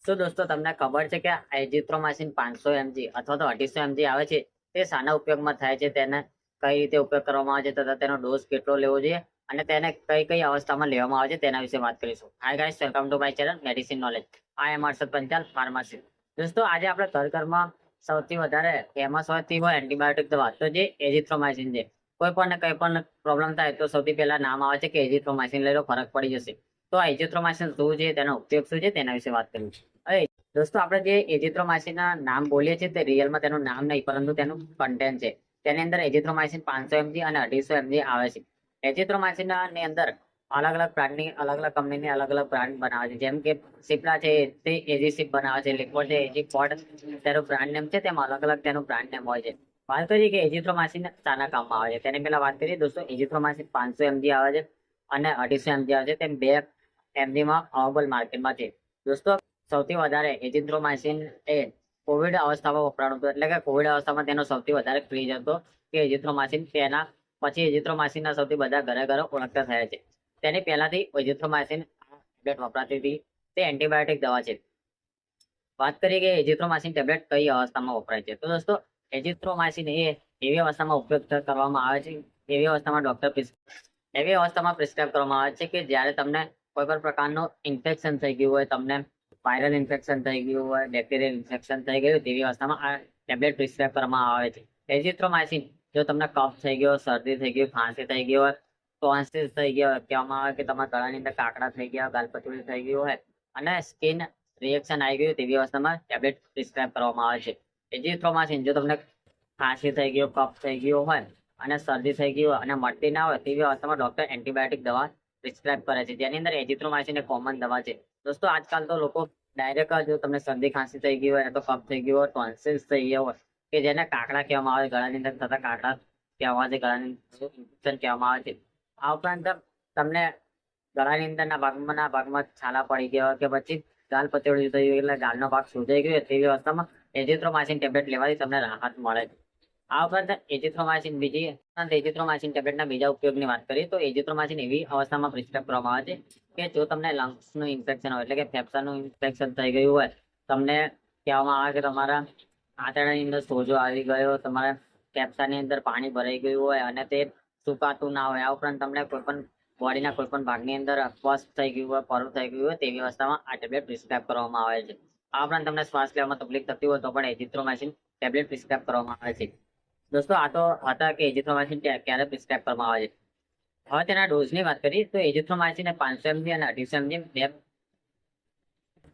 તો દોસ્તો તમને ખબર છે કે એઝિથ્રોમાઇસિન 500 mg અથવા તો 250 mg આવે છે તે શાના ઉપયોગમાં થાય છે, તેને કઈ રીતે ઉપયોગ કરવામાં આવે છે તથા તેનો ડોઝ કેટલો લેવો જોઈએ અને તેને કઈ કઈ અવસ્થામાં લેવામાં આવે છે તેના વિશે વાત કરીશું. Hi guys, welcome to my channel medicine knowledge. I am Harshad Panchal, pharmacy. દોસ્તો આજે આપણે ઘરમાં સૌથી વધારે ફેમસ હોય એન્ટીબાયોટિક દવા તો જે એઝિથ્રોમાઇસિન છે. કોઈ પણ કઈ પણ પ્રોબ્લેમ થાય તો સૌથી પહેલા નામ આવે છે કે એઝિથ્રોમાઇસિન લઈ લો, ફરક પડી જશે. તો આ એઝિથ્રોમાઇસિન શું છે, તેનો ઉપયોગ શું છે તેના વિશે વાત કરીશું. હવે દોસ્તો આપણે જે એઝિથ્રોમાઇસિનના નામ બોલીએ છીએ તે રિયલમાં તેનું નામ નહીં પરંતુ તેનું કન્ટેન્ટ છે. તેની અંદર એઝિથ્રોમાઇસિન 500 mg અને 250 mg આવે છે. એઝિથ્રોમાઇસિનની અંદર અલગ અલગ બ્રાન્ડની અલગ અલગ કંપનીની અલગ અલગ બ્રાન્ડ બનાવે છે. જેમ કે સિપ્લા છે તે એઝીસિપ બનાવે છે, લિક્વિડ છે એઝીપોડ તેનું બ્રાન્ડ નેમ છે, તેમાં અલગ અલગ તેનું બ્રાન્ડ નેમ હોય છે. વાત કરીએ કે એઝિથ્રોમાઇસિન શાના કામમાં આવે છે તેની પહેલા વાત કરીએ દોસ્તો. એઝિથ્રોમાઇસિન 500 mg આવે છે અને 250 mg આવે છે. તેમ 2 mg માં અવેલેબલ માર્કેટમાં છે. દોસ્તો સૌથી વધારે એઝિથ્રોમાઇસિન એ કોવિડ અવસ્થામાં વપરાયું હતું, એટલે કે કોવિડ અવસ્થામાં તેનો સૌથી વધારે ક્રેઝ હતો કે એઝિથ્રોમાઇસિન. તેના પછી એઝિથ્રોમાઇસિનના સૌથી બધા ઘરે ઓળખતા થયા છે. તેની પહેલાથી એઝિથ્રોમાઇસિન ટેબ્લેટ વપરાતી હતી. તે એન્ટીબાયોટિક દવા છે. વાત કરીએ કે એઝિથ્રોમાઇસિન ટેબ્લેટ કઈ અવસ્થામાં વપરાય છે, તો દોસ્તો એઝિથ્રોમાઇસિન એ એવી અવસ્થામાં ઉપયોગ કરવામાં આવે છે, એવી અવસ્થામાં એવી અવસ્થામાં પ્રિસ્ક્રાઇબ કરવામાં આવે છે કે જ્યારે તમને કોઈ પણ પ્રકારનું ઇન્ફેક્શન થઈ ગયું હોય, તમને વાયરલ ઇન્ફેક્શન થઈ ગયું હોય, બેક્ટેરિયલ ઇન્ફેક્શન થઈ ગયું, તેવી અવસ્થામાં આ ટેબ્લેટ પ્રિસ્ક્રાઇબ કરવામાં આવે છે. એઝિથ્રોમાઇસિન જો તમને કફ થઈ ગયો, શરદી થઈ ગયું, ખાંસી થઈ ગઈ હોય, ટોન્સિસ થઈ ગયો, કહેવામાં આવે કે તમારા ગળાની અંદર કાકડા થઈ ગયા, ગાલપચોડી થઈ ગયું હોય અને સ્કિન રિએક્શન આવી ગયું, તેવી અવસ્થામાં ટેબ્લેટ પ્રિસ્ક્રાઇબ કરવામાં આવે છે. એઝિથ્રોમાઇસિન જો તમને ખાંસી થઈ ગયો, કફ થઈ ગયો હોય અને શરદી થઈ ગઈ હોય અને મળતી ના હોય, તેવી અવસ્થામાં ડોક્ટર એન્ટીબાયોટિક દવા પ્રિસ્ક્રાઇબ કરે છે, જેની અંદર એઝિથ્રોમાઇસિન એ કોમન દવા છે. દોસ્તો આજકાલ તો લોકો ડાયરેક્ટ જો તમને શરદી ખાંસી થઈ ગઈ હોય, તો કફ થઈ ગયો હોય, ટોન્સિલ્સ થઈ ગયા હોય કે જેને કાકડા કહેવામાં આવે, ગળાની અંદર થતા કાકડા કહેવામાં આવે છે, ગળાની ઇન્ફેક્શન કહેવામાં આવે છે. આ ઉપરાંત તમને ગળાની અંદરના ભાગમાં છાલા પડી ગયા હોય કે પછી ગાલ પચોડી થઈ ગયું એટલે ગાલનો ભાગ સૂજાઈ ગયો, તેવી અવસ્થામાં એઝિથ્રોમાઇસિન ટેબ્લેટ લેવાથી તમને રાહત મળે છે. આ ઉપરાંત એઝિથ્રોમાઇસિન ટેબ્લેટના બીજા ઉપયોગની વાત કરીએ તો એઝિથ્રોમાઇસિન એવી અવસ્થામાં પ્રિસ્ક્રાઇબ કરવામાં આવે છે કે જો તમને લંગ્સનું ઇન્ફેક્શન હોય, એટલે કે ફેફસાનું ઇન્ફેક્શન થઈ ગયું હોય, તમને કહેવામાં આવે કે તમારા આંતરડાની અંદર સોજો આવી ગયો, તમારા ફેફસાની અંદર પાણી ભરાઈ ગયું હોય અને તે સુકાતું ના હોય. આ ઉપરાંત તમને કોઈ પણ બોડીના કોઈ પણ ભાગની અંદર અપવાસ થઈ ગયું હોય, પરું થઈ ગયું હોય, તેવી અવસ્થામાં આ ટેબ્લેટ પ્રિસ્ક્રાઇબ કરવામાં આવે છે. આ ઉપરાંત તમને શ્વાસ લેવામાં તકલીફ થતી હોય તો પણ એઝિથ્રોમાઇસિન ટેબ્લેટ પ્રિસ્ક્રાઇબ કરવામાં આવે છે. દોસ્તો આ તો હતા કે એઝિથ્રોમાઇસિન ક્યારે પ્રિસ્ક્રાઇબ કરવામાં આવે છે. હવે તેના ડોઝની વાત કરીએ તો એઝિથ્રોમાઇસિન 500 mg અને 250 mg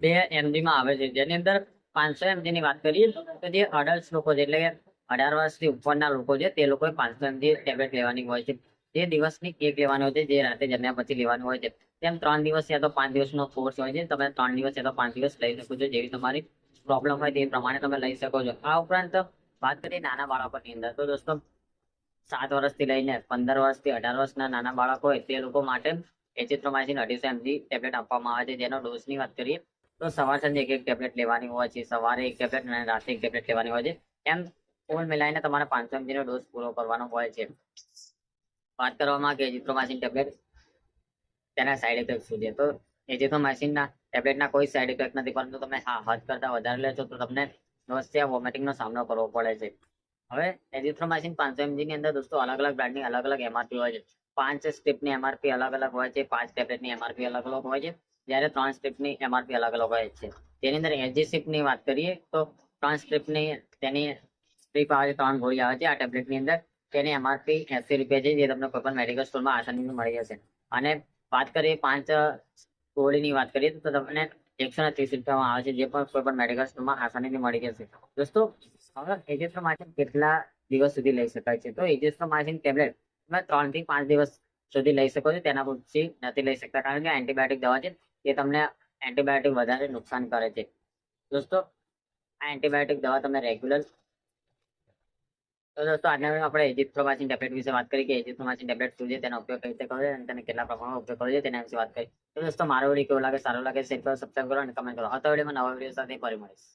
2 mg માં આવે છે. જેની અંદર 500 mg ની વાત કરીએ તો જે અડલ્ટ લોકો છે, એટલે કે 18 વર્ષથી ઉપરના લોકો છે, તે લોકોએ 500 mg ટેબ્લેટ લેવાની હોય છે. જે દિવસની એક લેવાની હોય છે, જે રાતે જમ્યા પછી લેવાની હોય છે. તેમ 3 દિવસ યા તો 5 દિવસનો કોર્સ હોય છે. તમે 3 દિવસ યા તો 5 દિવસ લઈ શકો છો, જેવી તમારી પ્રોબ્લેમ હોય તે પ્રમાણે તમે લઈ શકો છો. આ ઉપરાંત વાત કરીએ નાના બાળકોની અંદર તો દોસ્તો 7 વર્ષથી લઈને 15 વર્ષથી 18 વર્ષના નાના બાળકો હોય તે લોકો માટે એઝિથ્રોમાઇસિન 250 mg ટેબ્લેટ આપવામાં આવે છે. જેનો ડોઝની વાત કરીએ તો સવાર સાંજે એક ટેબ્લેટ લેવાની હોય છે, સવારે એક ટેબ્લેટ અને રાત્રે એક ટેબ્લેટ લેવાની હોય છે. એમ કુલ મિલાઈને તમારે 500 mg નો ડોઝ પૂરો કરવાનો હોય છે. વાત કરવામાં કે એઝિથ્રોમાઇસિન ટેબ્લેટ તેના સાઈડ ઇફેક્ટ શું છે, તો એઝિથ્રોમાઇસિનના ટેબ્લેટના કોઈ સાઈડ ઇફેક્ટ નથી, પરંતુ તમે હદ કરતાં વધારે લેશો તો તમને નોઝિયા, વોમિટિંગનો સામનો કરવો પડે છે. હવે એઝિથ્રોમાઇસિન 500 mg ની અંદર દોસ્તો અલગ અલગ બ્રાન્ડની અલગ અલગ એમઆરપી હોય છે. 5 સ્ટ્રીપની એમઆરપી અલગ અલગ હોય છે, 5 ટેબ્લેટની એમઆરપી અલગ અલગ હોય છે, જ્યારે 3 સ્ટ્રીપની એમઆરપી અલગ અલગ હોય છે. તેની અંદર એઝિસિપની વાત કરીએ તો 3 સ્ટ્રીપની તેની સ્ટ્રીપ આવે છે, 3 ગોળી આવે છે આ ટેબ્લેટની અંદર. તેની એમઆરપી 80 રૂપિયા છે, જે તમને કોઈ પણ મેડિકલ સ્ટોરમાં આસાનીથી મળી જશે. અને વાત કરીએ 5 ગોળીની વાત કરીએ તો તમને 130 રૂપિયામાં આવે છે, જે પણ કોઈ પણ મેડિકલ સ્ટોરમાં આસાનીથી મળી જશે. દોસ્તો હવે એઝિથ્રોમાઇસિન કેટલા દિવસ સુધી લઈ શકાય છે, તો એઝિથ્રોમાઇસિન ટેબ્લેટ તમે 3 થી 5 દિવસ સુધી લઈ શકો છો, તેના પછી નથી લઈ શકતા, કારણ કે એન્ટીબાયોટિક દવા છે તે તમને એન્ટીબાયોટિક વધારે નુકસાન કરે છે. દોસ્તો આ એન્ટીબાયોટિક દવા તમે રેગ્યુલર તો દોસ્તો આજના આપણે એઝિથ્રોમાઇસિન ટેબ્લેટ વિશે વાત કરી કે એઝિથ્રોમાઇસિન ટેબ્લેટ શું છે, તેનો ઉપયોગ કઈ રીતે કરવો અને તેને કેટલા પ્રમાણમાં ઉપયોગ કરવો તેના વિશે વાત કરી. તો દોસ્તો મારો વિડીયો કેવો લાગે, સારો લાગે, શેર કરો, સબસ્ક્રાઇબ કરો અને કમેન્ટ કરો. આવતા વિડીયોમાં નવા વિડીયો સાથે ફરી મળીશ.